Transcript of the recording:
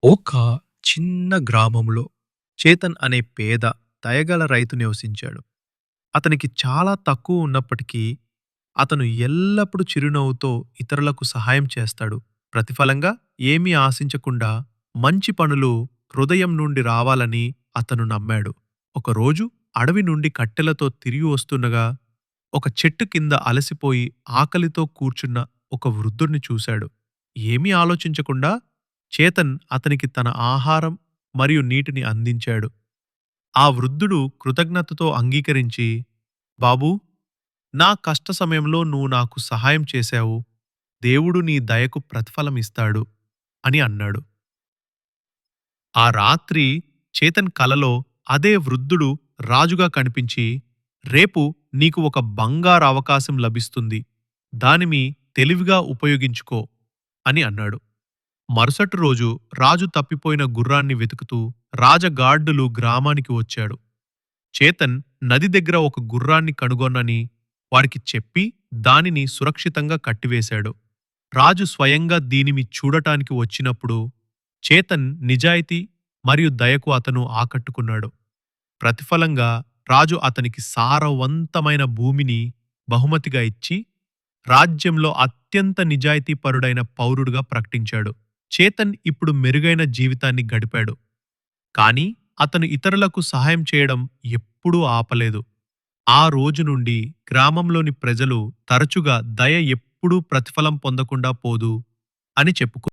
ఒక చిన్న గ్రామంలో చేతన్ అనే పేద, దయగల రైతు నివసించాడు. అతనికి చాలా తక్కువ ఉన్నప్పటికీ, అతను ఎల్లప్పుడూ చిరునవ్వుతో ఇతరులకు సహాయం చేస్తాడు. ప్రతిఫలంగా ఏమీ ఆశించకుండా మంచి పనులు హృదయం నుండి రావాలని అతను నమ్మాడు. ఒకరోజు అడవి నుండి కట్టెలతో తిరిగి వస్తుండగా, ఒక చెట్టు కింద అలసిపోయి ఆకలితో కూర్చున్న ఒక వృద్ధుడిని చూశాడు. ఏమీ ఆలోచించకుండా చేతన్ అతనికి తన ఆహారం మరియు నీటిని అందించాడు. ఆ వృద్ధుడు కృతజ్ఞతతో అంగీకరించి, బాబూ, నా కష్ట సమయంలో నువ్వు నాకు సహాయం చేశావు. దేవుడు నీ దయకు ప్రతిఫలం ఇస్తాడు అని అన్నాడు. ఆ రాత్రి చేతన్ కలలో అదే వృద్ధుడు రాజుగా కనిపించి, రేపు నీకు ఒక బంగారు అవకాశం లభిస్తుంది. దానిని తెలివిగా ఉపయోగించుకో అని అన్నాడు. మరుసటి రోజు రాజు తప్పిపోయిన గుర్రాన్ని వెతుకుతూ రాజగార్డులు గ్రామానికి వచ్చాడు. చేతన్ నది దగ్గర ఒక గుర్రాన్ని కనుగొనని వారికి చెప్పి దానిని సురక్షితంగా కట్టివేశాడు. రాజు స్వయంగా దీనిని చూడటానికి వచ్చినప్పుడు చేతన్ నిజాయితీ మరియు దయకు అతను ఆకట్టుకున్నాడు. ప్రతిఫలంగా రాజు అతనికి సారవంతమైన భూమిని బహుమతిగా ఇచ్చి రాజ్యంలో అత్యంత నిజాయితీపరుడైన పౌరుడుగా ప్రకటించాడు. చేతన్ ఇప్పుడు మెరుగైన జీవితాన్ని గడిపాడు. కానీ అతను ఇతరులకు సహాయం చేయడం ఎప్పుడూ ఆపలేదు. ఆ రోజు నుండి గ్రామంలోని ప్రజలు తరచుగా దయ ఎప్పుడూ ప్రతిఫలం పొందకుండా పోదు అని చెప్పుకున్నారు.